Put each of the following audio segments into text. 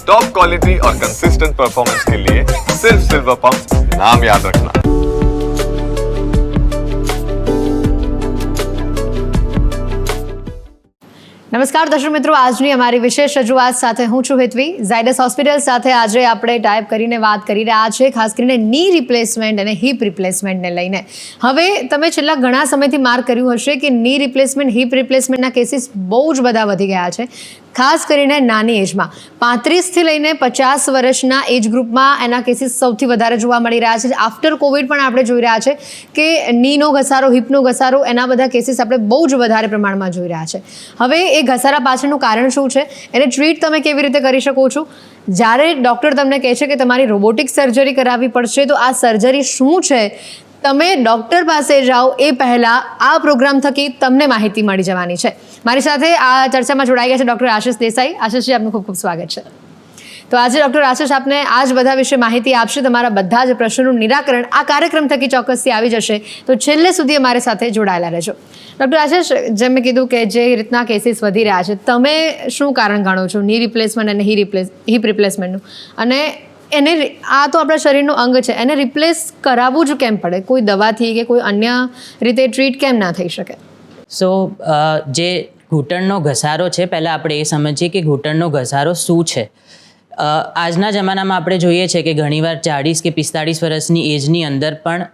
Top quality और consistent performance के लिए सिर्फ सिल्वर पंप नाम याद रखना। નમસ્કાર દર્શક મિત્રો, આજની અમારી વિશેષ રજૂઆત સાથે હું છું હેતવી. ઝાયડસ હોસ્પિટલ સાથે આજે આપણે ટાઈપ કરીને વાત કરી રહ્યા છે, ખાસ કરીને ની રિપ્લેસમેન્ટ અને હિપ રિપ્લેસમેન્ટને લઈને. હવે તમે છેલ્લા ઘણા સમયથી માર્ક કર્યું હશે કે ની રિપ્લેસમેન્ટ, હિપ રિપ્લેસમેન્ટના કેસીસ બહુ જ બધા વધી ગયા છે, ખાસ કરીને નાની એજમાં. 35થી લઈને 50 વર્ષના એજ ગ્રુપમાં એના કેસીસ સૌથી વધારે જોવા મળી રહ્યા છે. આફ્ટર કોવિડ પણ આપણે જોઈ રહ્યા છે કે નીનો ઘસારો, હિપનો ઘસારો, એના બધા કેસીસ આપણે બહુ જ વધારે પ્રમાણમાં જોઈ રહ્યા છે. હવે એ ઘસારા પાછળનું કારણ શું છે, એને ટ્રીટ તમે કેવી રીતે કરી શકો છો? જ્યારે ડૉક્ટર તમને કહે છે કે તમારી રોબોટિક સર્જરી કરાવવી પડશે, તો આ સર્જરી શું છે, તમે ડૉક્ટર પાસે જાઓ એ પહેલાં આ પ્રોગ્રામ થકી તમને માહિતી મળી જવાની છે. મારી સાથે આ ચર્ચામાં જોડાઈ ગયા છે ડૉક્ટર આશિષ દેસાઈ. આશિષજી, આપનું ખૂબ ખૂબ સ્વાગત છે. તો આજે ડૉક્ટર આશિષ આપને આ જ બધા વિશે માહિતી આપશે. તમારા બધા જ પ્રશ્નોનું નિરાકરણ આ કાર્યક્રમ થકી ચોક્કસથી આવી જશે, તો છેલ્લે સુધી અમારી સાથે જોડાયેલા રહેજો. ડૉક્ટર આશિષ, જેમ મેં કીધું કે જે રીતના કેસીસ વધી રહ્યા છે, તમે શું કારણ ગણો છો ની રિપ્લેસમેન્ટ અને હિપ રિપ્લેસમેન્ટનું? અને એને, આ તો આપણા શરીરનું અંગ છે, એને રિપ્લેસ કરાવવું જ કેમ પડે? કોઈ દવાથી કે કોઈ અન્ય રીતે ટ્રીટ કેમ ના થઈ શકે? સો જે ઘૂંટણનો ઘસારો છે, પહેલાં આપણે એ સમજીએ કે ઘૂંટણનો ઘસારો શું છે. આજના જમાનામાં આપણે જોઈએ છે કે ઘણીવાર 40 કે 45 વર્ષની એજની અંદર પણ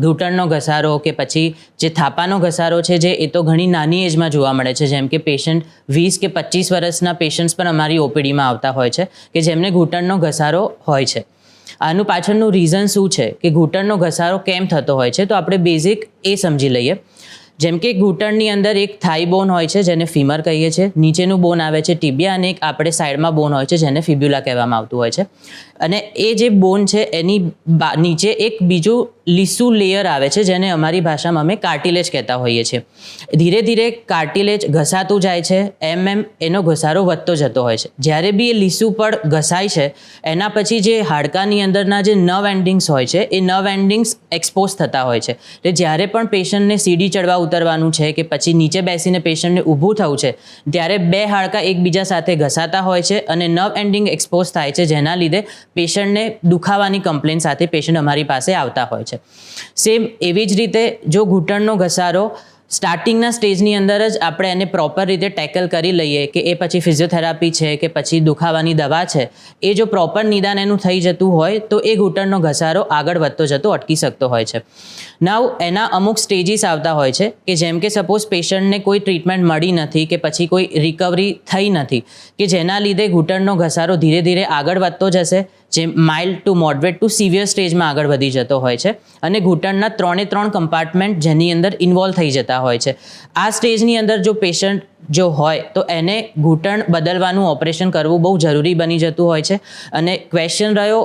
ઘૂંટણનો ઘસારો કે પછી જે થાપાનો ઘસારો છે, જે એ તો ઘણી નાની એજમાં જોવા મળે છે. જેમ કે પેશન્ટ 20 કે 25 વર્ષના પેશન્ટ્સ પણ અમારી ઓપીડીમાં આવતા હોય છે કે જેમને ઘૂંટણનો ઘસારો હોય છે. આનું પાછળનું રીઝન શું છે કે ઘૂંટણનો ઘસારો કેમ થતો હોય છે, તો આપણે બેઝિક એ સમજી લઈએ. જેમ કે ઘૂંટણની અંદર એક થાઈ બોન હોય છે જેને ફીમર કહીએ છીએ, નીચેનું બોન આવે છે ટિબિયા, અને એક આપણે સાઈડમાં બોન હોય છે જેને ફિબ્યુલા કહેવામાં આવતું હોય છે. અને એ જે બોન છે એની નીચે એક બીજું લીસુ લેયર આવે છે જેને અમારી ભાષામાં અમે કાર્ટિલેજ કહેતા હોઈએ છીએ. ધીરે ધીરે કાર્ટિલેજ ઘસાતું જાય છે, એમ એનો ઘસારો વધતો જતો હોય છે. જ્યારે બી એ લીસુ પર ઘસાય છે, એના પછી જે હાડકાની અંદરના જે નર્વ એન્ડિંગ્સ હોય છે, એ નર્વ એન્ડિંગ્સ એક્સપોઝ થતા હોય છે. એટલે જ્યારે પણ પેશન્ટને સીડી ચડવા ઉતરવાનું છે કે પછી નીચે બેસીને પેશન્ટને ઊભું થવું છે, ત્યારે બે હાડકાં એકબીજા સાથે ઘસાતા હોય છે અને નર્વ એન્ડિંગ એક્સપોઝ થાય છે, જેના લીધે પેશન્ટને દુખાવાની કમ્પ્લેન સાથે પેશન્ટ અમારી પાસે આવતા હોય છે. સેમ એવી જ રીતે જો ઘૂંટણનો ઘસારો સ્ટાર્ટિંગના સ્ટેજની અંદર જ આપણે એને પ્રોપર રીતે ટેકલ કરી લઈએ, કે એ પછી ફિઝિયોથેરાપી છે કે પછી દુખાવાની દવા છે, એ જો પ્રોપર નિદાન એનું થઈ જતું હોય તો એ ઘૂંટણનો ઘસારો આગળ વધતો જતો અટકી શકતો હોય છે. નાવ એના અમુક સ્ટેજીસ આવતા હોય છે કે જેમ કે સપોઝ પેશન્ટને કોઈ ટ્રીટમેન્ટ મળી નથી કે પછી કોઈ રિકવરી થઈ નથી, કે જેના લીધે ઘૂંટણનો ઘસારો ધીરે ધીરે આગળ વધતો જશે, જે mild to moderate to severe સ્ટેજમાં આગળ વધી જતો હોય છે, અને ઘૂંટણના 3 કમ્પાર્ટમેન્ટ જેની અંદર ઇન્વોલ્વ થઈ જતા હોય છે. આ સ્ટેજની અંદર જો પેશન્ટ જો હોય તો એને ઘૂંટણ બદલવાનું ઓપરેશન કરવું બહુ જરૂરી બની જતું હોય છે. અને ક્વેશ્ચન રહ્યો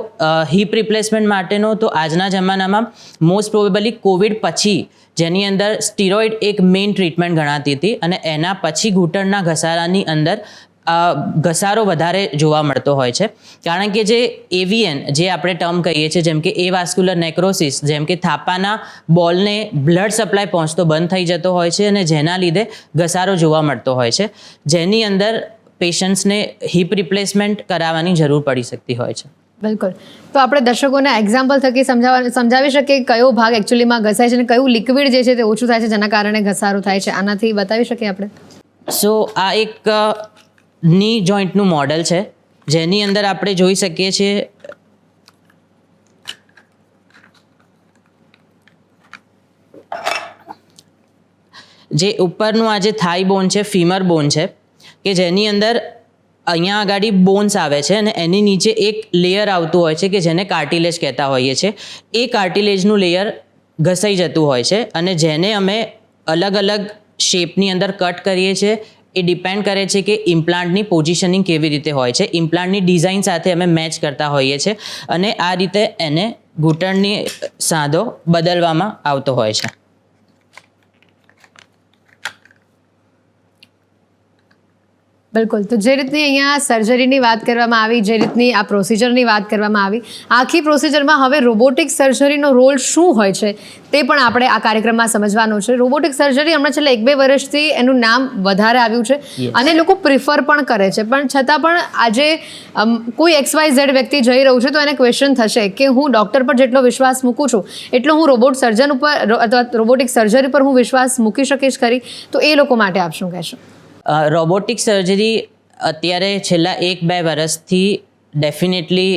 હિપ રિપ્લેસમેન્ટ માટેનો, તો આજના જમાનામાં મોસ્ટ પ્રોબેબલી કોવિડ પછી જેની અંદર સ્ટીરોઇડ એક મેઇન ટ્રીટમેન્ટ ગણાતી હતી, અને એના પછી ઘૂંટણના ઘસારાની અંદર ઘસારો વધારે જોવા મળતો હોય છે. કારણ કે જે એવીએન જે આપણે ટર્મ કહીએ છીએ, જેમ કે એવાસ્ક્યુલર નેક્રોસિસ, જેમ કે થાપાના બોલને બ્લડ સપ્લાય પહોંચતો બંધ થઈ જતો હોય છે, અને જેના લીધે ઘસારો જોવા મળતો હોય છે, જેની અંદર પેશન્ટ્સને હિપ રિપ્લેસમેન્ટ કરાવવાની જરૂર પડી શકતી હોય છે. બિલકુલ. તો આપણે દર્શકોને એક્ઝામ્પલ થકી સમજાવી શકીએ કયો ભાગ એકચ્યુઅલીમાં ઘસાય છે અને કયું લિક્વિડ જે છે તે ઓછું થાય છે જેના કારણે ઘસારો થાય છે? આનાથી બતાવી શકીએ આપણે? સો આ એક ની જોઈન્ટનું મોડલ છે જેની અંદર આપણે જોઈ શકીએ છીએ જે ઉપરનું આ જે થાઈ બોન છે, ફીમર બોન છે, કે જેની અંદર અહીંયા આગળ બોન્સ આવે છે અને એની નીચે એક લેયર આવતું હોય છે કે જેને કાર્ટિલેજ કહેતા હોઈએ છીએ. એ કાર્ટિલેજનું લેયર ઘસાઈ જતું હોય છે, અને જેને અમે અલગ અલગ શેપની અંદર કટ કરીએ છીએ. એ ડિપેન્ડ કરે છે કે ઇમ્પ્લાન્ટની પોઝિશનિંગ કેવી રીતે હોય છે, ઇમ્પ્લાન્ટની ડિઝાઇન સાથે અમે મેચ કરતા હોઈએ છીએ, અને આ રીતે એને ઘૂંટણની સાંધો બદલવામાં આવતો હોય છે. બિલકુલ. તો જે રીતની અહીંયા સર્જરીની વાત કરવામાં આવી, જે રીતની આ પ્રોસિજરની વાત કરવામાં આવી, આખી પ્રોસિજરમાં હવે રોબોટિક સર્જરીનો રોલ શું હોય છે તે પણ આપણે આ કાર્યક્રમમાં સમજવાનું છે. રોબોટિક સર્જરી હમણાં છેલ્લા 1-2 વર્ષથી એનું નામ વધારે આવ્યું છે અને લોકો પ્રિફર પણ કરે છે, પણ છતાં પણ આજે કોઈ XYZ વ્યક્તિ જઈ રહ્યું છે તો એને ક્વેશ્ચન થશે કે હું ડૉક્ટર પર જેટલો વિશ્વાસ મૂકું છું એટલો હું રોબોટ સર્જન ઉપર અથવા રોબોટિક સર્જરી પર હું વિશ્વાસ મૂકી શકીશ ખરી? તો એ લોકો માટે આપ શું કહેશો? રોબોટિક સર્જરી અત્યારે છેલ્લા 1-2 વર્ષથી ડેફિનેટલી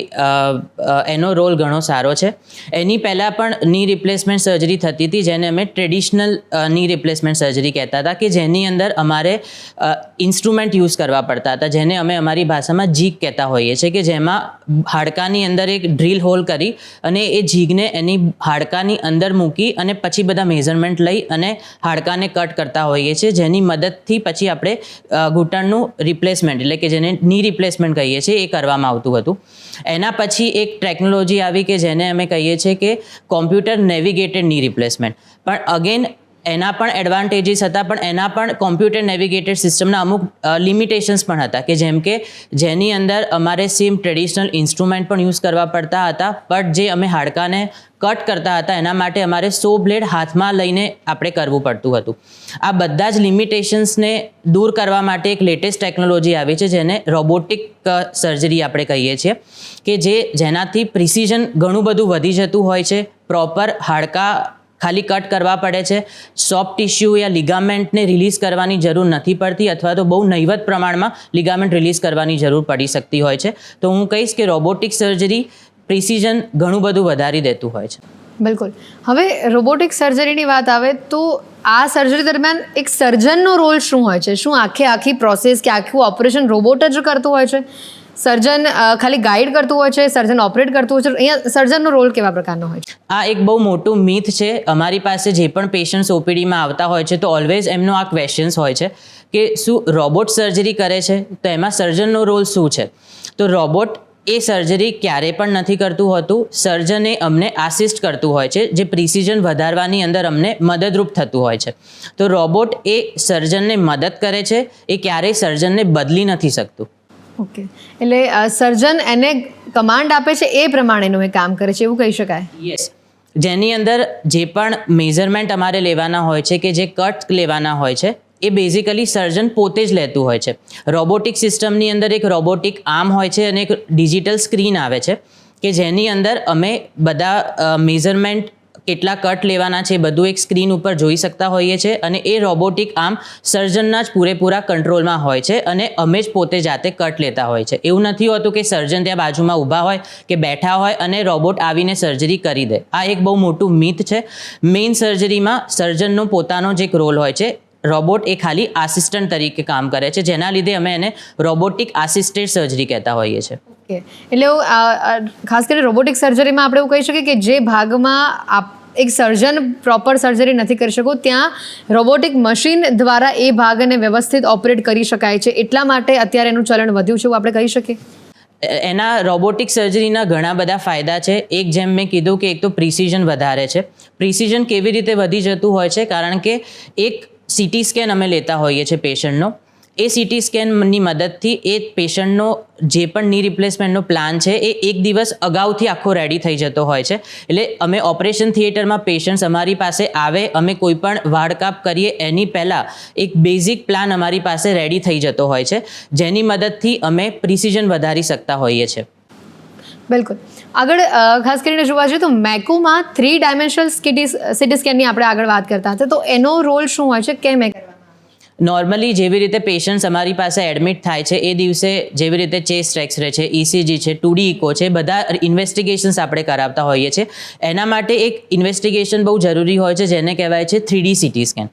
એનો રોલ ઘણો સારો છે. એની પહેલાં પણ ની રિપ્લેસમેન્ટ સર્જરી થતી હતી, જેને અમે ટ્રેડિશનલ ની રિપ્લેસમેન્ટ સર્જરી કહેતા હતા, કે જેની અંદર અમારે ઇન્સ્ટ્રુમેન્ટ યુઝ કરવા પડતા હતા, જેને અમે અમારી ભાષામાં જીગ કહેતા હોઈએ છીએ, કે જેમાં હાડકાની અંદર એક ડ્રીલ હોલ કરી અને એ જીગને એની હાડકાની અંદર મૂકી અને પછી બધા મેઝરમેન્ટ લઈ અને હાડકાને કટ કરતા હોઈએ છીએ, જેની મદદથી પછી આપણે ઘૂંટણનું રિપ્લેસમેન્ટ એટલે કે જેને ની રિપ્લેસમેન્ટ કહીએ છીએ એ કરવામાં આવતું હતું. એના પછી એક ટેકનોલોજી આવી કે જેને અમે કહીએ છીએ કે કોમ્પ્યુટર નેવિગેટેડ ની રિપ્લેસમેન્ટ. પણ અગેન એના પણ એડવાન્ટેજીસ હતા, પણ એના પણ કોમ્પ્યુટર નેવિગેટેડ સિસ્ટમના અમુક લિમિટેશન્સ પણ હતા, કે જેમ કે જેની અંદર અમારે સેમ ટ્રેડિશનલ ઇન્સ્ટ્રુમેન્ટ પણ યુઝ કરવા પડતા હતા, બટ જે અમે હાડકાને કટ કરતા હતા એના માટે અમારે 100 બ્લેડ હાથમાં લઈને આપણે કરવું પડતું હતું. આ બધા જ લિમિટેશન્સને દૂર કરવા માટે એક લેટેસ્ટ ટેકનોલોજી આવી છે, જેને રોબોટિક સર્જરી આપણે કહીએ છીએ, કે જેનાથી પ્રિસિઝન ઘણું બધું વધી જતું હોય છે. પ્રોપર હાડકા ખાલી કટ કરવા પડે છે, સોફ્ટ ટિશ્યુ યા લિગામેન્ટને રિલીઝ કરવાની જરૂર નથી પડતી, અથવા તો બહુ નહિવત પ્રમાણમાં લિગામેન્ટ રિલીઝ કરવાની જરૂર પડી શકતી હોય છે. તો હું કહીશ કે રોબોટિક સર્જરી પ્રિસિઝન ઘણું બધું વધારી દેતું હોય છે. બિલકુલ. હવે રોબોટિક સર્જરીની વાત આવે તો આ સર્જરી દરમિયાન એક સર્જનનો રોલ શું હોય છે? શું આખી પ્રોસેસ કે આખું ઓપરેશન રોબોટ જ કરતું હોય છે? સર્જન ખાલી ગાઈડ કરતું હોય છે? સર્જન ઓપરેટ કરતું હોય છે? અહીંયા સર્જનનો રોલ કેવા પ્રકારનો હોય છે? આ એક બહુ મોટું મિથ છે. અમારી પાસે જે પણ પેશન્ટ્સ ઓપીડીમાં આવતા હોય છે તો ઓલવેઝ એમનો આ ક્વેશ્ચન્સ હોય છે કે શું રોબોટ સર્જરી કરે છે તો એમાં સર્જનનો રોલ શું છે? તો રોબોટ એ સર્જરી ક્યારેય પણ નથી કરતું હોતું. સર્જન એ અમને આસિસ્ટ કરતું હોય છે, જે પ્રિસિઝન વધારવાની અંદર અમને મદદરૂપ થતું હોય છે. તો રોબોટ એ સર્જનને મદદ કરે છે, એ ક્યારેય સર્જનને બદલી નથી શકતું. ઓકે, એટલે સર્જન એને કમાન્ડ આપે છે એ પ્રમાણેનું એ કામ કરે છે એવું કહી શકાય? યસ. જેની અંદર જે પણ મેઝરમેન્ટ અમારે લેવાના હોય છે, કે જે કટ લેવાના હોય છે, એ બેઝિકલી સર્જન પોતે જ લેતું હોય છે. રોબોટિક સિસ્ટમની અંદર એક રોબોટિક આર્મ હોય છે અને એક ડિજિટલ સ્ક્રીન આવે છે, કે જેની અંદર અમે બધા મેઝરમેન્ટ કેટલા કટ લેવાના છે બધું એક સ્ક્રીન ઉપર જોઈ શકતા હોઈએ છીએ, અને એ રોબોટિક આર્મ સર્જનના જ પૂરેપૂરા કંટ્રોલમાં હોય છે અને અમે જ પોતે જાતે કટ લેતા હોય છે. એવું નથી હોતું કે સર્જન ત્યાં બાજુમાં ઊભા હોય કે બેઠા હોય અને રોબોટ આવીને સર્જરી કરી દે. આ એક બહુ મોટું મિથ છે. મેઇન સર્જરીમાં સર્જનનો પોતાનો જ એક રોલ હોય છે. રોબોટ એ ખાલી આસિસ્ટન્ટ તરીકે કામ કરે છે, જેના લીધે અમે એને રોબોટિક આસિસ્ટેડ સર્જરી કહેતા હોઈએ છીએ. ઓકે, એટલે ખાસ કરીને રોબોટિક સર્જરીમાં આપણે એવું કહી શકીએ કે જે ભાગમાં એક સર્જન પ્રોપર સર્જરી નથી કરી શકો ત્યાં રોબોટિક મશીન દ્વારા એ ભાગને વ્યવસ્થિત ઓપરેટ કરી શકાય છે, એટલા માટે અત્યારે એનું ચલણ વધ્યું છે એવું આપણે કહી શકીએ? એના રોબોટિક સર્જરીના ઘણા બધા ફાયદા છે. એક જેમ મેં કીધું કે એક તો પ્રિસિઝન વધારે છે. પ્રિસિઝન કેવી રીતે વધી જતું હોય છે? કારણ કે એક સીટી સ્કેન અમે લેતા હોઈએ છીએ પેશન્ટનો. એ સીટી સ્કેનની મદદથી એ પેશન્ટનો જે પણ ની રિપ્લેસમેન્ટનો પ્લાન છે એ એક દિવસ અગાઉથી આખો રેડી થઈ જતો હોય છે. એટલે અમે ઓપરેશન થિયેટરમાં પેશન્ટ્સ અમારી પાસે આવે, અમે કોઈ પણ વાળકાપ કરીએ એની પહેલાં એક બેઝિક પ્લાન અમારી પાસે રેડી થઈ જતો હોય છે, જેની મદદથી અમે પ્રિસિઝન વધારી શકતા હોઈએ છીએ. બિલકુલ. આગળ ખાસ કરીને જોવા જઈએ તો મેકોમાં 3 ડાયમેન્શનલ સીટી સ્કેનની આપણે આગળ વાત કરતા હતા, તો એનો રોલ શું હોય છે? કેમ એ નોર્મલી જેવી રીતે પેશન્ટ્સ અમારી પાસે એડમિટ થાય છે એ દિવસે જેવી રીતે ચેસ્ટ એક્સરે છે, ECG છે, 2D ઇકો છે, બધા ઇન્વેસ્ટિગેશન્સ આપણે કરાવતા હોઈએ છીએ. એના માટે એક ઇન્વેસ્ટિગેશન બહુ જરૂરી હોય છે, જેને કહેવાય છે 3D સીટી સ્કેન.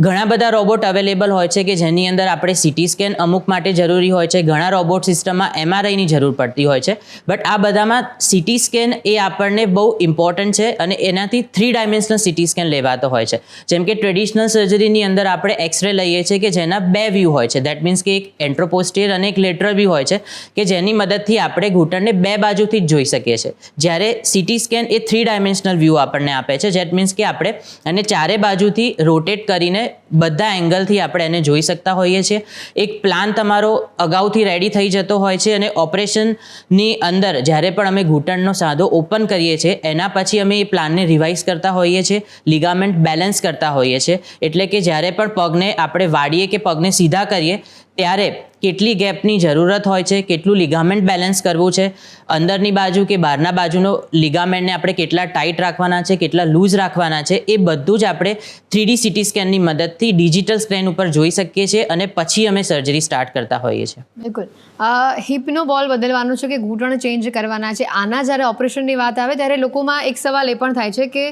ઘણા બધા રોબોટ અવેલેબલ હોય છે કે જેની અંદર આપણે સીટી સ્કેન અમુક માટે જરૂરી હોય છે. ઘણા રોબોટ સિસ્ટમમાં MRIની જરૂર પડતી હોય છે, બટ આ બધામાં સીટી સ્કેન એ આપણને બહુ ઇમ્પોર્ટન્ટ છે અને એનાથી 3 ડાયમેન્શનલ સીટી સ્કેન લેવાતો હોય છે. જેમ કે ટ્રેડિશનલ સર્જરીની અંદર આપણે એક્સરે લઈએ કહીએ છીએ કે જેના 2 વ્યૂ હોય છે. દેટ મીન્સ કે એક એન્ટ્રોપોસ્ટિયર અને એક લેટરલ વ્યૂ હોય છે કે જેની મદદથી આપણે ઘૂંટણને 2 બાજુથી જ જોઈ શકીએ છીએ. જ્યારે સીટી સ્કેન એ 3 ડાયમેન્શનલ વ્યૂ આપણને આપે છે. જેટ મીન્સ કે આપણે એને 4 બાજુથી રોટેટ કરીને બધા એંગલથી આપણે એને જોઈ શકતા હોઈએ છીએ. એક પ્લાન તમારો અગાઉથી રેડી થઈ જતો હોય છે અને ઓપરેશનની અંદર જ્યારે પણ અમે ઘૂંટણનો સાદો ઓપન કરીએ છીએ એના પછી અમે એ પ્લાનને રિવાઇઝ કરતા હોઈએ છીએ, લિગામેન્ટ બેલેન્સ કરતા હોઈએ છીએ. એટલે કે જ્યારે પણ પગને આપણે વાળીએ કે પગને સીધા કરીએ ત્યારે કેટલી ગેપની જરૂરત હોય છે, કેટલું લિગામેન્ટ બેલેન્સ કરવું છે, અંદરની બાજુ કે બહારના બાજુનો લિગામેન્ટને આપણે કેટલા ટાઈટ રાખવાના છે, કેટલા લૂઝ રાખવાના છે, એ બધું જ આપણે 3D સીટી સ્કેનની મદદથી ડિજિટલ સ્ક્રીન ઉપર જોઈ શકીએ છીએ અને પછી અમે સર્જરી સ્ટાર્ટ કરતા હોઈએ છીએ. બિલકુલ. હિપનો બોલ બદલવાનું છે કે ઘૂંટણ ચેન્જ કરવાના છે, આના જ્યારે ઓપરેશનની વાત આવે ત્યારે લોકોમાં એક સવાલ એ પણ થાય છે કે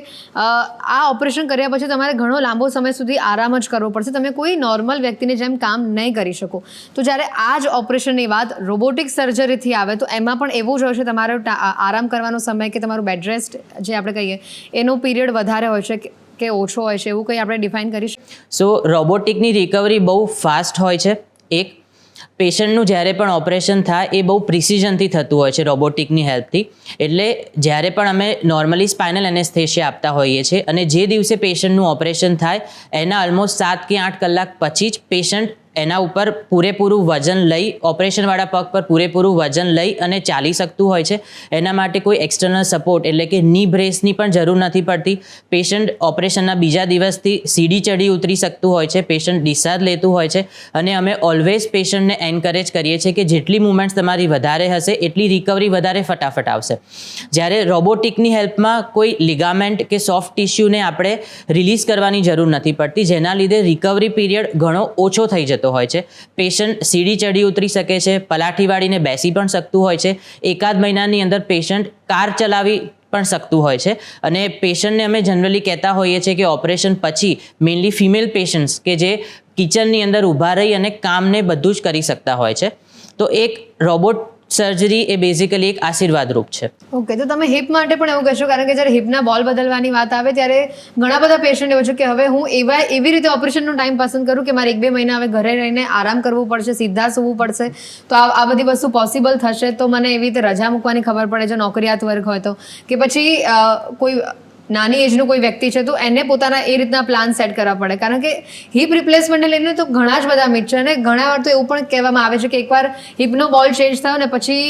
આ ઓપરેશન કર્યા પછી તમારે ઘણો લાંબો સમય સુધી આરામ જ કરવો પડશે, તમે કોઈ નોર્મલ વ્યક્તિની જેમ કામ નહીં કરી શકો. તો જ્યારે આ જ ઓપરેશનની વાત રોબોટિક સર્જરીથી આવે તો એમાં પણ એવું જ હોય છે, તમારો આરામ કરવાનો સમય કે તમારું બેડ રેસ્ટ જે આપણે કહીએ એનો પીરિયડ વધારે હોય છે કે ઓછો હોય છે, એવું કંઈ આપણે ડિફાઇન કરી શકીએ? સો રોબોટિકની રિકવરી બહુ ફાસ્ટ હોય છે. એક પેશન્ટનું જ્યારે પણ ઓપરેશન થાય એ બહુ પ્રિસિઝનથી થતું હોય છે રોબોટિકની હેલ્પથી. એટલે જ્યારે પણ અમે નોર્મલી સ્પાઇનલ એનેસ્થેશિયા આપતા હોઈએ છીએ અને જે દિવસે પેશન્ટનું ઓપરેશન થાય એના ઓલમોસ્ટ 7 કે 8 કલાક પછી જ પેશન્ટ એના ઉપર પૂરેપૂરું વજન લઈ, ઓપરેશનવાળા પગ પર પૂરેપૂરું વજન લઈ અને ચાલી શકતું હોય છે. એના માટે કોઈ એક્સટર્નલ સપોર્ટ એટલે કે ની બ્રેસની પણ જરૂર નથી પડતી. પેશન્ટ ઓપરેશનના બીજા દિવસથી સીડી ચડી ઉતરી શકતું હોય છે, પેશન્ટ ડિસ્ચાર્જ લેતું હોય છે અને અમે ઓલવેઝ પેશન્ટને એન્કરેજ કરીએ છીએ કે જેટલી મુવમેન્ટ્સ તમારી વધારે હશે એટલી રિકવરી વધારે ફટાફટ આવશે. જ્યારે રોબોટિકની હેલ્પમાં કોઈ લિગામેન્ટ કે સોફ્ટ ટિશ્યુને આપણે રિલીઝ કરવાની જરૂર નથી પડતી, જેના લીધે રિકવરી પીરિયડ ઘણો ઓછો થઈ જતો હોય છે. પેશન્ટ સીડી ચડી ઉતરી શકે છે, પલાઠી વાળીને બેસી પણ શકતું હોય છે. 1 મહિનાની અંદર પેશન્ટ કાર ચલાવી પણ શકતું હોય છે. અને પેશન્ટને અમે જનરલી કહેતા હોઈએ છીએ કે ઓપરેશન પછી મેઇનલી ફિમેલ પેશન્ટ્સ કે જે કિચનની અંદર ઊભા રહી અને કામને બધું જ કરી શકતા હોય છે. તો એક રોબોટ સર્જરી એ બેઝિકલી એક આશીર્વાદરૂપ છે. ઓકે, તો તમે હિપ માટે પણ એવું કહેશો, કારણ કે જ્યારે હિપના બોલ બદલવાની વાત આવે ત્યારે ઘણા બધા પેશન્ટ એવો છે કે હવે હું એવી રીતે ઓપરેશનનો ટાઈમ પસંદ કરું કે મારે 1-2 મહિના હવે ઘરે રહીને આરામ કરવું પડશે, સીધા સૂવું પડશે, તો આ બધી વસ્તુ પોસિબલ થશે તો મને એવી રીતે રજા મૂકવાની ખબર પડે જો નોકરિયાત વર્ગ હોય તો, કે પછી કોઈ નાની એજનું કોઈ વ્યક્તિ છે તો એને પોતાના એ રીતના પ્લાન સેટ કરવા પડે? કારણ કે હિપ રિપ્લેસમેન્ટને લઈને તો ઘણા જ બધા મિથ છે અને ઘણા વાર તો એવું પણ કહેવામાં આવે છે કે એકવાર હિપનો બોલ ચેન્જ થયો ને પછી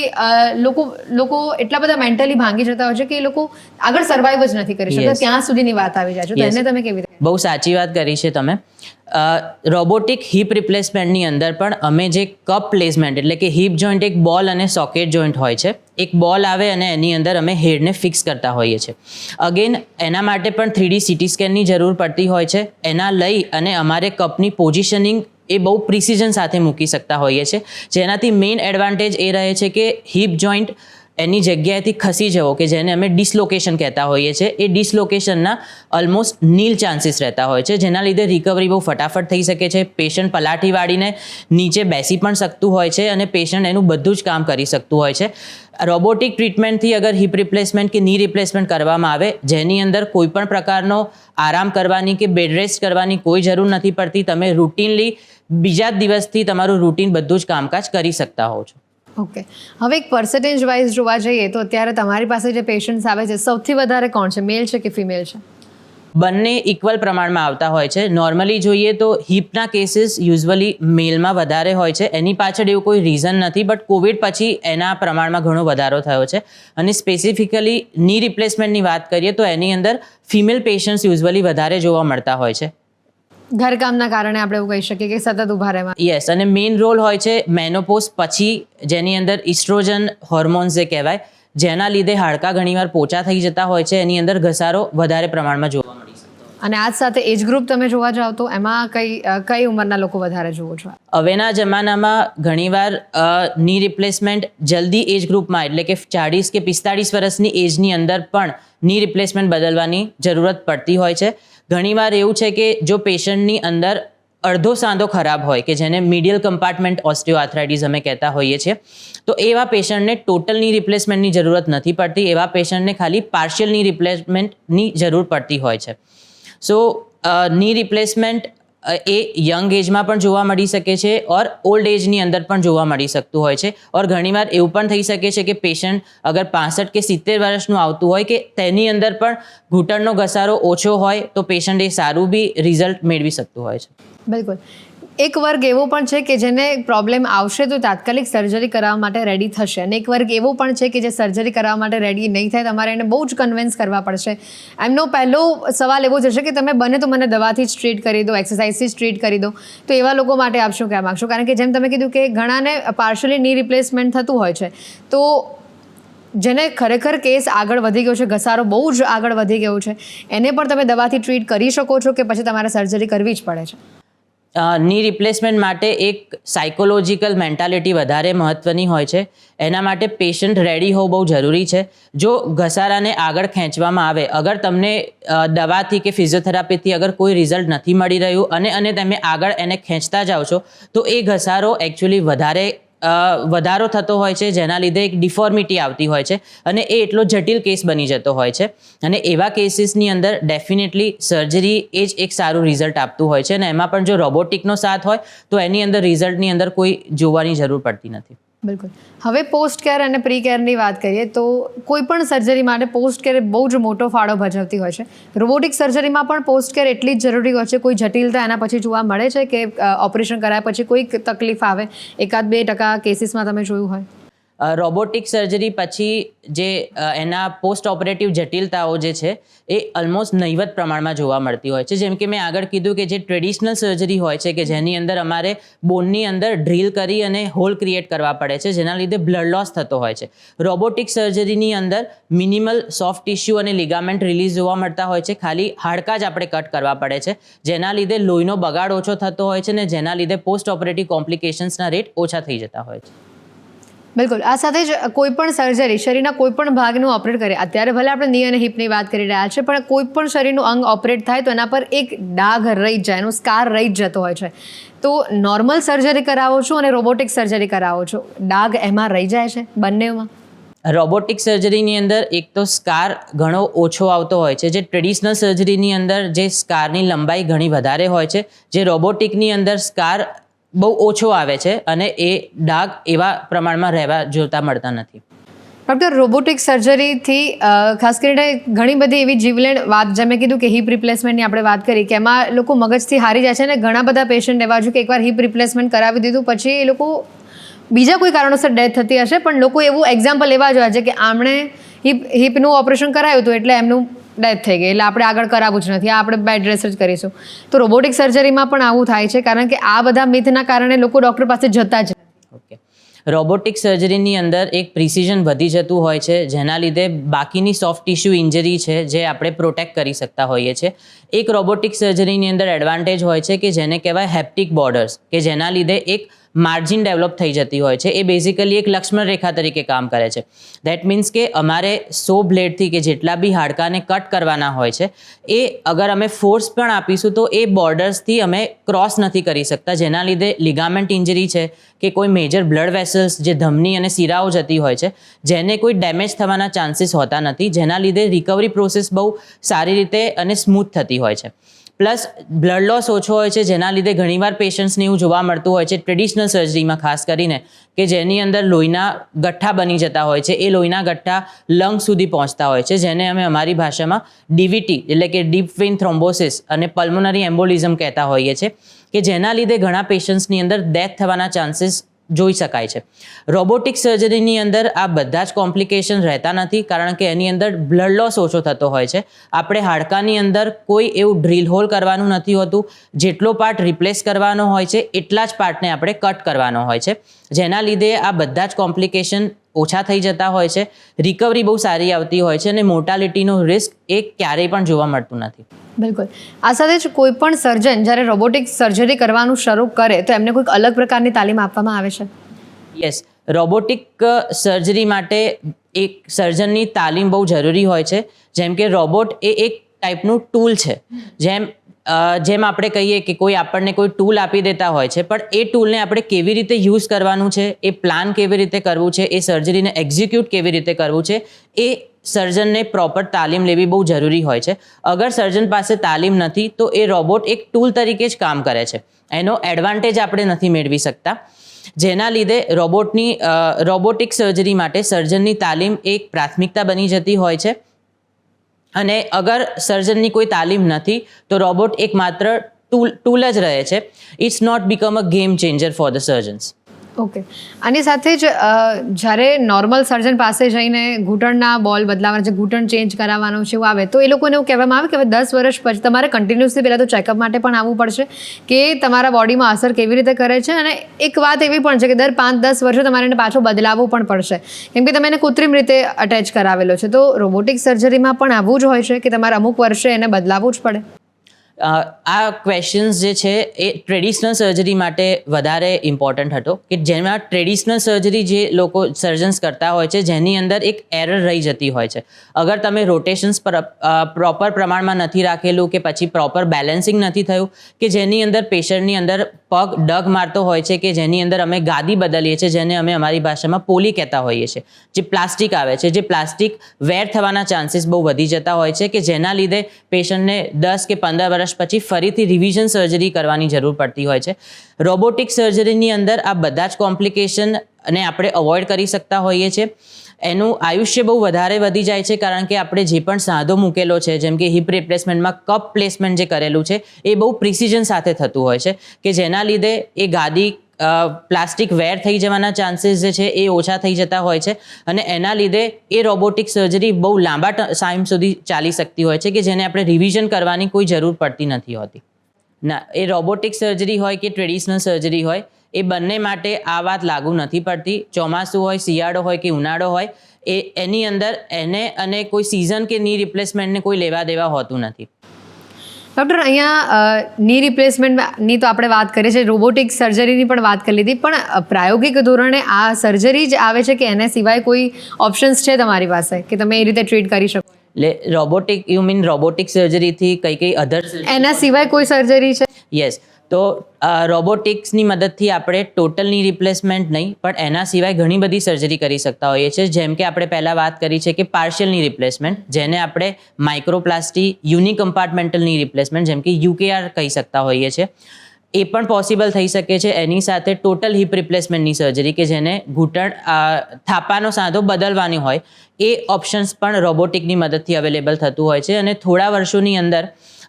લોકો એટલા બધા મેન્ટલી ભાંગી જતા હોય છે કે એ લોકો આગળ સર્વાઈવ જ નથી કરી શકતા, ત્યાં સુધીની વાત આવી જાય છે. તો એને તમે કેવી રીતે? બહુ સાચી વાત કરી છે તમે. રોબોટિક હિપ રિપ્લેસમેન્ટની અંદર પણ અમે જે કપ પ્લેસમેન્ટ એટલે કે હિપ જોઈન્ટ એક બોલ અને સોકેટ જોઈન્ટ હોય છે, એક બોલ આવે અને એની અંદર અમે હેડને ફિક્સ કરતા હોઈએ છીએ. અગેન એના માટે પણ 3D સીટી સ્કેનની જરૂર પડતી હોય છે. એના લઈ અને અમારે કપની પોઝિશનિંગ એ બહુ પ્રિસિઝન સાથે મૂકી શકતા હોઈએ છીએ, જેનાથી મેઇન એડવાન્ટેજ એ રહે છે કે હિપ જોઈન્ટ એની જગ્યાએથી ખસી જવો કે જેને અમે ડિસલોકેશન કહેતા હોઈએ છીએ, એ ડિસલોકેશનના ઓલમોસ્ટ નીલ ચાન્સીસ રહેતા હોય છે, જેના લીધે રિકવરી બહુ ફટાફટ થઈ શકે છે. પેશન્ટ પલાઠી વાળીને નીચે બેસી પણ શકતું હોય છે અને પેશન્ટ એનું બધું જ કામ કરી શકતું હોય છે. રોબોટિક ટ્રીટમેન્ટથી અગર હિપ રિપ્લેસમેન્ટ કે ની રિપ્લેસમેન્ટ કરવામાં આવે જેની અંદર કોઈ પણ પ્રકારનો આરામ કરવાની કે બેડ રેસ્ટ કરવાની કોઈ જરૂર નથી પડતી, તમે રૂટીનલી બીજા જ દિવસથી તમારું રૂટીન બધું જ કામકાજ કરી શકતા હો છો. ઓકે, હવે એક પર્સન્ટેજ વાઇઝ જોવા જઈએ તો અત્યારે તમારી પાસે જે પેશન્ટ્સ આવે છે સૌથી વધારે કોણ છે, મેલ છે કે ફિમેલ છે? બંને ઇક્વલ પ્રમાણમાં આવતા હોય છે. નોર્મલી જોઈએ તો હિપના કેસીસ યુઝ્યુઅલી મેલમાં વધારે હોય છે. એની પાછળ એવું કોઈ રીઝન નથી, બટ કોવિડ પછી એના પ્રમાણમાં ઘણો વધારો થયો છે. અને સ્પેસિફિકલી ની રિપ્લેસમેન્ટની વાત કરીએ તો એની અંદર ફિમેલ પેશન્ટ્સ યુઝ્યુઅલી વધારે જોવા મળતા હોય છે. ઘરકામના કારણે આપણે એવું કહી શકીએ કે સતત ઊભા રહેવા. યસ, અને મેઇન રોલ હોય છે મેનોપોઝ પછી, જેની અંદર ઇસ્ટ્રોજન હોર્મોન્સ જે કહેવાય, જેના લીધે હાડકાં ઘણીવાર પોચા થઈ જતા હોય છે, એની અંદર ઘસારો વધારે પ્રમાણમાં જોવા મળી શકે. અને આ સાથે એજ ગ્રુપ તમે જોવા જાઓ તો એમાં કઈ ઉંમરના લોકો વધારે જુઓ છો? હવેના જમાનામાં ઘણીવાર ની રિપ્લેસમેન્ટ જલ્દી એજ ગ્રુપમાં એટલે કે 40 કે 45 વર્ષની એજની અંદર પણ ની રિપ્લેસમેન્ટ બદલવાની જરૂરત પડતી હોય છે. ઘણીવાર એવું છે કે જો પેશન્ટની અંદર અડધો સાંધો ખરાબ હોય કે જેને મીડિયલ કમ્પાર્ટમેન્ટ ઓસ્ટિયોઆર્થરાઇટિસ અમે કહેતા હોઈએ છીએ, તો એવા પેશન્ટને ટોટલ ની રિપ્લેસમેન્ટની જરૂરત નથી પડતી. એવા પેશન્ટને ખાલી પાર્શિયલ ની રિપ્લેસમેન્ટની જરૂર પડતી હોય છે. સો ની રિપ્લેસમેન્ટ એ યંગ એજમાં પણ જોવા મળી શકે છે ઓર ઓલ્ડ એજની અંદર પણ જોવા મળી શકતું હોય છે. ઓર ઘણીવાર એવું પણ થઈ શકે છે કે પેશન્ટ અગર 65 કે 70 વર્ષનું આવતું હોય કે તેની અંદર પણ ઘૂંટણનો ઘસારો ઓછો હોય તો પેશન્ટ એ સારું બી રિઝલ્ટ મેળવી શકતું હોય છે. બિલકુલ. એક વર્ગ એવો પણ છે કે જેને પ્રોબ્લેમ આવશે તો તાત્કાલિક સર્જરી કરાવવા માટે રેડી થશે, અને એક વર્ગ એવો પણ છે કે જે સર્જરી કરાવવા માટે રેડી નહીં થાય, તમારે એને બહુ જ કન્વિન્સ કરવા પડશે. એમનો પહેલો સવાલ એવો જ હશે કે તમે બને તો મને દવાથી જ ટ્રીટ કરી દો, એક્સરસાઇઝથી જ ટ્રીટ કરી દો. તો એવા લોકો માટે આપ શું કહેવા માગશો? કારણ કે જેમ તમે કીધું કે ઘણાને પાર્શિયલી ની રિપ્લેસમેન્ટ થતું હોય છે, તો જેને ખરેખર કેસ આગળ વધી ગયો છે, ઘસારો બહુ જ આગળ વધી ગયો છે, એને પણ તમે દવાથી ટ્રીટ કરી શકો છો કે પછી તમારે સર્જરી કરવી જ પડે છે? ની રિપ્લેસમેન્ટ માટે એક સાયકોલોજીકલ મેન્ટાલિટી વધારે મહત્ત્વની હોય છે. એના માટે પેશન્ટ રેડી હોવું બહુ જરૂરી છે. જો ઘસારાને આગળ ખેંચવામાં આવે, અગર તમને દવાથી કે ફિઝિયોથેરાપીથી અગર કોઈ રિઝલ્ટ નથી મળી રહ્યું અને તમે આગળ એને ખેંચતા જાઓ છો તો એ ઘસારો એકચ્યુઅલી વધારો થતો હોય છે, જેના લીધે એક ડિફોર્મિટી આવતી હોય છે અને એ એટલો જટિલ કેસ બની જતો હોય છે. અને એવા કેસીસની અંદર ડેફિનેટલી સર્જરી એ જ એક સારું રિઝલ્ટ આપતું હોય છે. અને એમાં પણ જો રોબોટિકનો સાથ હોય તો એની અંદર રિઝલ્ટની અંદર કોઈ જોવાની જરૂર પડતી નથી. બિલકુલ. હવે પોસ્ટ કેર અને પ્રી કેરની વાત કરીએ તો કોઈ પણ સર્જરી માટે પોસ્ટ કેર બહુ જ મોટો ફાળો ભજવતી હોય છે. રોબોટિક સર્જરીમાં પણ પોસ્ટ કેર એટલી જ જરૂરી હોય છે. કોઈ જટિલતા એના પછી જોવા મળે છે કે ઓપરેશન કરાયા પછી કોઈક તકલીફ આવે? 1-2% કેસીસમાં તમે જોયું હોય? રોબોટિક સર્જરી પછી જે એના પોસ્ટ ઓપરેટિવ જટિલતાઓ જે છે એ ઓલમોસ્ટ નહીવત પ્રમાણમાં જોવા મળતી હોય છે. જેમ કે મેં આગળ કીધું કે જે ટ્રેડિશનલ સર્જરી હોય છે કે જેની અંદર અમારે બોનની અંદર ડ્રીલ કરી અને હોલ ક્રિએટ કરવા પડે છે, જેના લીધે બ્લડ લોસ થતો હોય છે. રોબોટિક સર્જરીની અંદર મિનિમલ સોફ્ટ ટિશ્યુ અને લિગામેન્ટ રિલીઝ જોવા મળતા હોય છે. ખાલી હાડકાં જ આપણે કટ કરવા પડે છે, જેના લીધે લોહીનો બગાડ ઓછો થતો હોય છે અને જેના લીધે પોસ્ટ ઓપરેટિવ કોમ્પ્લિકેશન્સના રેટ ઓછા થઈ જતા હોય છે. બિલકુલ. આ સાથે જ કોઈ પણ સર્જરી શરીરના કોઈ પણ ભાગનું ઓપરેટ કરે, અત્યારે ભલે આપણે ની અને હિપની વાત કરી રહ્યા છે, પણ કોઈ પણ શરીરનું અંગ ઓપરેટ થાય તો એના પર એક ડાઘ રહી જ જાય, એનો સ્કાર રહી જ જતો હોય છે. તો નોર્મલ સર્જરી કરાવો છો અને રોબોટિક સર્જરી કરાવો છો, ડાઘ એમાં રહી જાય છે બંનેમાં? રોબોટિક સર્જરીની અંદર એક તો સ્કાર ઘણો ઓછો આવતો હોય છે. જે ટ્રેડિશનલ સર્જરીની અંદર જે સ્કારની લંબાઈ ઘણી વધારે હોય છે, જે રોબોટિકની અંદર સ્કાર બહુ ઓછો આવે છે અને એ ડાઘ એવા પ્રમાણમાં રહેવા જોતા મળતા નથી. ડૉક્ટર, રોબોટિક સર્જરીથી ખાસ કરીને ઘણી બધી એવી જીવલેણ વાત, જેમ મેં કીધું કે હિપ રિપ્લેસમેન્ટની આપણે વાત કરી કે એમાં લોકો મગજથી હારી જાય છે અને ઘણા બધા પેશન્ટ એવા છે કે એકવાર હિપ રિપ્લેસમેન્ટ કરાવી દીધું પછી એ લોકો બીજા કોઈ કારણોસર ડેથ થતી હશે, પણ લોકો એવું એક્ઝામ્પલ એવા જોયા છે કે આમણે હિપનું ઓપરેશન કરાયું હતું એટલે એમનું ડેથ થઈ ગઈ, એટલે આપણે આગળ કરાવવું જ નથી, આપણે બેડ રેસ્ટ જ કરીશું. તો રોબોટિક સર્જરીમાં પણ આવું થાય છે કારણ કે આ બધા મિથના કારણે લોકો ડૉક્ટર પાસે જતા જ. ઓકે. રોબોટિક સર્જરીની અંદર એક પ્રિસિઝન વધી જતું હોય છે, જેના લીધે બાકીની સોફ્ટ ટિશ્યુ ઇન્જરી છે જે આપણે પ્રોટેક્ટ કરી શકતા હોઈએ છીએ. એક રોબોટિક સર્જરીની અંદર એડવાન્ટેજ હોય છે કે જેને કહેવાય હેપ્ટિક બોર્ડર્સ, કે જેના લીધે એક માર્જિન ડેવલપ થઈ જતી હોય છે. એ બેઝિકલી એક લક્ષ્મણ રેખા તરીકે કામ કરે છે. દેટ મીન્સ કે અમારે 100 બ્લેડથી કે જેટલા બી હાડકાને કટ કરવાના હોય છે એ અગર અમે ફોર્સ પણ આપીશું તો એ બોર્ડર્સથી અમે ક્રોસ નથી કરી શકતા, જેના લીધે લિગામેન્ટ ઇન્જરી છે કે કોઈ મેજર બ્લડ વેસલ્સ જે ધમની અને શિરાઓ જતી હોય છે જેને કોઈ ડેમેજ થવાના ચાન્સીસ હોતા નથી, જેના લીધે રિકવરી પ્રોસેસ બહુ સારી રીતે અને સ્મૂથ થતી હોય છે. પ્લસ બ્લડ લોસ ઓછો હોય છે, જેના લીધે ઘણીવાર પેશન્ટ્સને એવું જોવા મળતું હોય છે ટ્રેડિશનલ સર્જરીમાં ખાસ કરીને કે જેની અંદર લોહીના ગઠ્ઠા બની જતા હોય છે. એ લોહીના ગઠ્ઠા લંગ સુધી પહોંચતા હોય છે, જેને અમે અમારી ભાષામાં ડીવીટી એટલે કે ડીપ વેઇન થ્રોમ્બોસિસ અને પલ્મોનરી એમ્બોલિઝમ કહેતા હોઈએ છીએ, કે જેના લીધે ઘણા પેશન્ટ્સની અંદર ડેથ થવાના ચાન્સીસ જોઈ શકાય છે. રોબોટિક સર્જરીની અંદર આ બધા જ કોમ્પ્લિકેશન રહેતા નથી, કારણ કે એની અંદર બ્લડ લોસ ઓછો થતો હોય છે. આપણે હાડકાની અંદર કોઈ એવું ડ્રીલ હોલ કરવાનું નથી હોતું, જેટલો પાર્ટ રિપ્લેસ કરવાનો હોય છે એટલા જ પાર્ટને આપણે કટ કરવાનો હોય છે, જેના લીધે આ બધા જ કોમ્પ્લિકેશન ઓછા થઈ જતા હોય છે. રિકવરી બહુ સારી આવતી હોય છે અને મોર્ટાલિટીનો રિસ્ક એ ક્યારેય પણ જોવા મળતું નથી. બિલકુલ. આ સાથે જ કોઈ પણ સર્જન જ્યારે રોબોટિક સર્જરી કરવાનું શરૂ કરે તો એમને કોઈક અલગ પ્રકારની તાલીમ આપવામાં આવે છે? યસ, રોબોટિક સર્જરી માટે એક સર્જનની તાલીમ બહુ જરૂરી હોય છે. જેમ કે રોબોટ એ એક ટાઈપનું ટૂલ છે. જેમ આપણે કહીએ કે કોઈ આપણને કોઈ ટૂલ આપી દેતા હોય છે, પણ એ ટૂલને આપણે કેવી રીતે યુઝ કરવાનું છે, એ પ્લાન કેવી રીતે કરવું છે, એ સર્જરીને એક્ઝિક્યુટ કેવી રીતે કરવું છે, એ સર્જનને પ્રોપર તાલીમ લેવી બહુ જરૂરી હોય છે. અગર સર્જન પાસે તાલીમ નથી તો એ રોબોટ એક ટૂલ તરીકે જ કામ કરે છે, એનો એડવાન્ટેજ આપણે નથી મેળવી શકતા, જેના લીધે રોબોટિક સર્જરી માટે સર્જનની તાલીમ એક પ્રાથમિકતા બની જતી હોય છે. અને અગર સર્જનની કોઈ તાલીમ નથી તો રોબોટ એક માત્ર ટૂલ જ રહે છે. It's not become a game changer for the surgeons. Okay, આની સાથે જ જ્યારે નોર્મલ સર્જન પાસે જઈને ઘૂંટણના બોલ બદલાવાના છે, ઘૂંટણ ચેન્જ કરાવવાનો છે, એવું આવે તો એ લોકોને એવું કહેવામાં આવે કે હવે 10 વર્ષ પછી તમારે કન્ટિન્યુઅસલી પહેલાં તો ચેકઅપ માટે પણ આવવું પડશે કે તમારા બોડીમાં અસર કેવી રીતે કરે છે. અને એક વાત એવી પણ છે કે દર 5-10 વર્ષે તમારે એને પાછો બદલાવવું પણ પડશે કેમ કે તમે એને કૃત્રિમ રીતે અટેચ કરાવેલો છે. તો રોબોટિક સર્જરીમાં પણ આવું જ હોય છે કે તમારે અમુક વર્ષે એને બદલાવવું જ પડે? આ ક્વેશ્ચન્સ જે છે એ ટ્રેડિશનલ સર્જરી માટે વધારે ઇમ્પોર્ટન્ટ હતો કે જેમાં ટ્રેડિશનલ સર્જરી જે લોકો સર્જન્સ કરતા હોય છે જેની અંદર એક એરર રહી જતી હોય છે. અગર તમે રોટેશન્સ પ્રોપર પ્રમાણમાં નથી રાખેલું કે પછી પ્રોપર બેલેન્સિંગ નથી થયું કે જેની અંદર પેશન્ટની અંદર પગ ડગ મારતો હોય છે કે જેની અંદર અમે ગાદી બદલીએ છીએ, જેને અમે અમારી ભાષામાં પોલી કહેતા હોઈએ છીએ. જે પ્લાસ્ટિક આવે છે, જે પ્લાસ્ટિક વેર થવાના ચાન્સીસ બહુ વધી જતા હોય છે કે જેના લીધે પેશન્ટને 10 કે 15 વર્ષ પછી ફરીથી રિવિઝન સર્જરી કરવાની જરૂર પડતી હોય છે. રોબોટિક સર્જરીની અંદર આ બધા જ કોમ્પ્લિકેશનને આપણે અવોઇડ કરી શકતા હોઈએ છીએ. એનું આયુષ્ય બહુ વધારે વધી જાય છે કારણ કે આપણે જે પણ સાંધો મૂકેલો છે, જેમ કે હિપ રિપ્લેસમેન્ટમાં કપ પ્લેસમેન્ટ જે કરેલું છે એ બહુ પ્રિસિઝન સાથે થતું હોય છે કે જેના લીધે એ ગાદી પ્લાસ્ટિક વેર થઈ જવાના ચાન્સીસ જે છે એ ઓછા થઈ જતા હોય છે અને એના લીધે એ રોબોટિક સર્જરી બહુ લાંબા ટાઈમ સુધી ચાલી શકતી હોય છે કે જેને આપણે રિવિઝન કરવાની કોઈ જરૂર પડતી નથી હોતી. ના, એ રોબોટિક સર્જરી હોય કે ટ્રેડિશનલ સર્જરી હોય એ બંને માટે આ વાત લાગુ નથી પડતી. ચોમાસું હોય, શિયાળો હોય કે ઉનાળો હોય, એની અંદર એને અને કોઈ સિઝન કે ની રિપ્લેસમેન્ટને કોઈ લેવા દેવા હોતું નથી. ડૉક્ટર, અહીંયા ની રિપ્લેસમેન્ટની તો આપણે વાત કરીએ છીએ, રોબોટિક સર્જરીની પણ વાત કરી લીધી, પણ પ્રાયોગિક ધોરણે આ સર્જરી જ આવે છે કે એના સિવાય કોઈ ઓપ્શન્સ છે તમારી પાસે કે તમે એ રીતે ટ્રીટ કરી શકો? એટલે રોબોટિક સર્જરીથી કઈ અધર એના સિવાય કોઈ સર્જરી છે? યસ. તો રોબોટિક્સની મદદથી આપણે ટોટલ ની રિપ્લેસમેન્ટ નહીં પણ એના સિવાય ઘણી બધી સર્જરી કરી શકતા હોઈએ છીએ. જેમ કે આપણે પહેલાં વાત કરી છે કે પાર્શિયલ ની રિપ્લેસમેન્ટ, જેને આપણે માઇક્રોપ્લાસ્ટી, યુનિ કમ્પાર્ટમેન્ટલ ની રિપ્લેસમેન્ટ જેમ કે UKR કહી શકતા હોઈએ છીએ, એ પણ પોસિબલ થઈ શકે છે. એની સાથે ટોટલ હિપ રિપ્લેસમેન્ટની સર્જરી કે જેને ઘૂંટણ થાપાનો સાંધો બદલવાની હોય એ ઓપ્શન્સ પણ રોબોટિકની મદદથી અવેલેબલ થતું હોય છે. અને થોડા વર્ષોની અંદર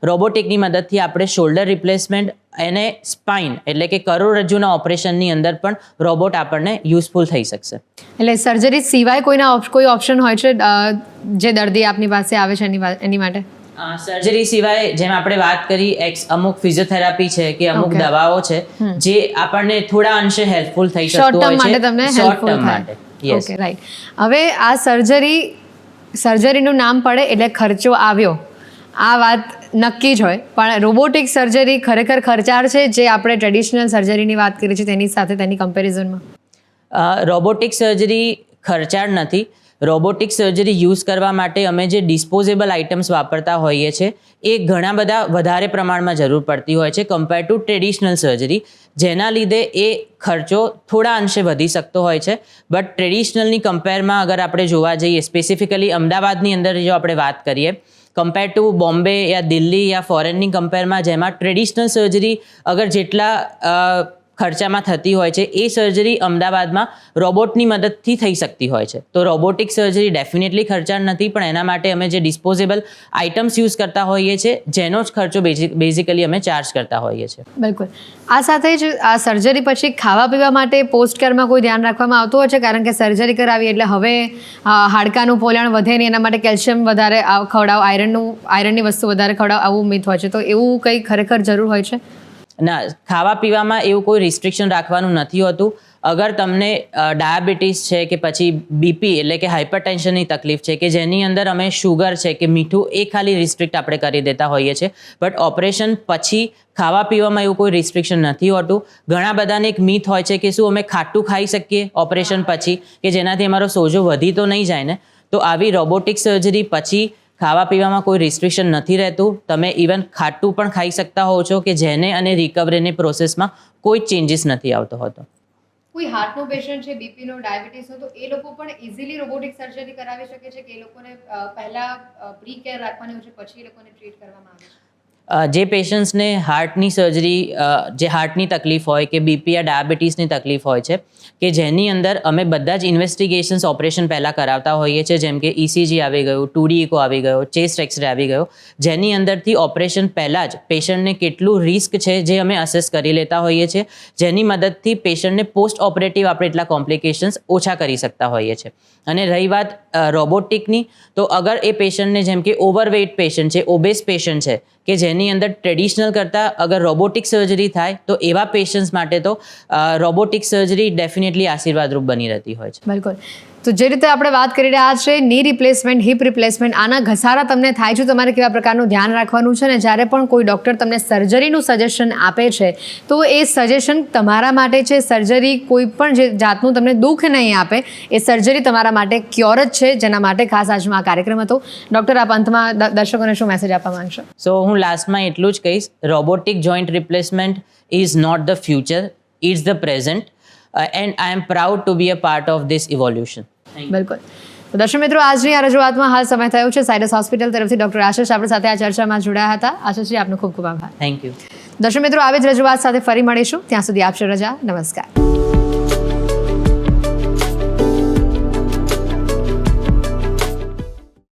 રોબોટિકની મદદથી આપણે શોલ્ડર રિપ્લેસમેન્ટ અને સ્પાઇન એટલે કે કરોડરજ્જુના ઓપરેશનની અંદર પણ રોબોટ આપણને યુઝફુલ થઈ શકશે. એટલે સર્જરી સિવાય કોઈ ઓપ્શન હોય છે જે દર્દી આપની પાસે આવે છે એની માટે? સર્જરી સિવાય જેમ આપણે વાત કરી અમુક ફિઝિયોથેરાપી છે કે અમુક દવાઓ છે જે આપણને થોડા અંશે હેલ્પફુલ થઈ શકતું હોય છે શોર્ટ ટર્મ માટે. Okay, right. હવે આ સર્જરીનું નામ પડે એટલે ખર્ચો આવ્યો, આ વાત નક્કી જ હોય, પણ રોબોટિક સર્જરી ખરેખર ખર્ચાળ છે જે આપણે ટ્રેડિશનલ સર્જરીની વાત કરી છે તેની સાથે તેની કમ્પેરિઝનમાં? રોબોટિક સર્જરી ખર્ચાળ નથી. રોબોટિક સર્જરી યુઝ કરવા માટે અમે જે ડિસ્પોઝેબલ આઇટમ્સ વાપરતા હોઈએ છીએ એ ઘણા બધા વધારે પ્રમાણમાં જરૂર પડતી હોય છે કમ્પેર ટુ ટ્રેડિશનલ સર્જરી, જેના લીધે એ ખર્ચો થોડા અંશે વધી શકતો હોય છે. બટ ટ્રેડિશનલની કમ્પેરમાં અગર આપણે જોવા જઈએ, સ્પેસિફિકલી અમદાવાદની અંદર જો આપણે વાત કરીએ કમ્પેર ટુ બોમ્બે યા દિલ્હી યા ફોરેનની કમ્પેરમાં, જેમાં ટ્રેડિશનલ સર્જરી અગર જેટલા ખર્ચામાં થતી હોય છે એ સર્જરી અમદાવાદમાં રોબોટની મદદથી થઈ શકતી હોય છે. તો રોબોટિક સર્જરી ડેફિનેટલી ખર્ચાળ નથી, પણ એના માટે અમે જે ડિસ્પોઝેબલ આઇટમ્સ યુઝ કરતા હોઈએ છીએ જેનો જ ખર્ચો બેઝિકલી અમે ચાર્જ કરતા હોઈએ છીએ. બિલકુલ. આ સાથે જ આ સર્જરી પછી ખાવા પીવા માટે પોસ્ટ કેરમાં કોઈ ધ્યાન રાખવામાં આવતું હોય છે? કારણ કે સર્જરી કરાવી એટલે હવે હાડકાનું પોલાણ વધે નહીં, એના માટે કેલ્શિયમ વધારે ખવડાવો, આયરનની વસ્તુ વધારે ખવડાવો, આવું મિથ હોય છે. તો એવું કંઈ ખરેખર જરૂર હોય છે? ના, ખાવા પીવામાં એવું કોઈ રિસ્ટ્રિક્શન રાખવાનું નથી હોતું. અગર તમને ડાયાબિટીસ છે કે પછી બીપી એટલે કે હાઇપરટેન્શનની તકલીફ છે કે જેની અંદર અમે શુગર છે કે મીઠું એ ખાલી રિસ્ટ્રિક્ટ આપણે કરી દેતા હોઈએ છીએ, બટ ઓપરેશન પછી ખાવા પીવામાં એવું કોઈ રિસ્ટ્રિક્શન નથી હોતું. ઘણા બધાને એક મિથ હોય છે કે શું અમે ખાટું ખાઈ શકીએ ઓપરેશન પછી કે જેનાથી અમારો સોજો વધી તો નહીં જાય ને? તો આવી રોબોટિક સર્જરી પછી ખાવા પીવામાં કોઈ રિસ્ટ્રિક્શન નથી રહેતું. તમે ઇવન ખાટું પણ ખાઈ શકતા હોવ છો કે જેને અને રિકવરીની પ્રોસેસમાં કોઈ ચેન્જીસ નથી આવતો હોતો. કોઈ હાર્ટનો પેશન્ટ છે, બીપીનો, ડાયાબિટીસનો, તો એ લોકો પણ ઇઝીલી રોબોટિક સર્જરી કરાવી શકે છે કે એ લોકોને પહેલા પ્રી કેર રાખવાની હોય છે, પછી એ લોકોને ટ્રીટ કરવામાં આવે છે? જે પેશન્ટ્સને હાર્ટની સર્જરી, જે હાર્ટની તકલીફ હોય કે બીપી યા ડાયાબિટીસની તકલીફ હોય છે, કે જેની અંદર અમે બધા જ ઇન્વેસ્ટિગેશન્સ ઓપરેશન પહેલાં કરાવતા હોઈએ છીએ, જેમ કે ઇસીજી આવી ગયું, 2D ઇકો આવી ગયો, ચેસ્ટ એક્સરે આવી ગયો, જેની અંદરથી ઓપરેશન પહેલાં જ પેશન્ટને કેટલું રિસ્ક છે જે અમે અસેસ કરી લેતા હોઈએ છીએ, જેની મદદથી પેશન્ટને પોસ્ટ ઓપરેટિવ આપણે એટલા કોમ્પ્લિકેશન્સ ઓછા કરી શકતા હોઈએ છીએ. અને રહી વાત રોબોટિકની, તો અગર એ પેશન્ટને જેમ કે ઓવરવેઇટ પેશન્ટ છે, ઓબેસ પેશન્ટ છે, કે જેની અંદર ટ્રેડિશનલ કરતાં અગર રોબોટિક સર્જરી થાય તો એવા પેશન્ટ્સ માટે તો રોબોટિક સર્જરી ડેફિનેટલી આશીર્વાદરૂપ બની રહેતી હોય છે. બિલકુલ. તો જે રીતે આપણે વાત કરી રહ્યા છે ની રિપ્લેસમેન્ટ, હિપ રિપ્લેસમેન્ટ, આના ઘસારા તમને થાય છે, તમારે કેવા પ્રકારનું ધ્યાન રાખવાનું છે, ને જ્યારે પણ કોઈ ડૉક્ટર તમને સર્જરીનું સજેશન આપે છે તો એ સજેશન તમારા માટે છે. સર્જરી કોઈ પણ જે જાતનું તમને દુઃખ નહીં આપે, એ સર્જરી તમારા માટે ક્યોર જ છે, જેના માટે ખાસ આજનો આ કાર્યક્રમ હતો. ડૉક્ટર, આપ અંતમાં દર્શકોને શું મેસેજ આપવા માંગશો? સો હું લાસ્ટમાં એટલું જ કહીશ, robotic joint replacement is not the future, it's the present, and I am proud to be a part of this evolution. બિલકુલ. તો દર્શક મિત્રો, આજની આ રજૂઆતમાં હાલ સમય થયો છે. ઝાયડસ હોસ્પિટલ તરફથી ડૉક્ટર આશિષ આપણી સાથે આ ચર્ચામાં જોડાયા હતા. આશિષજી, આપનો ખૂબ ખૂબ આભાર. Thank you. દર્શક મિત્રો, આવી જ રજૂઆત સાથે ફરી મળીશું. ત્યાં સુધી આપશો રજા. નમસ્કાર.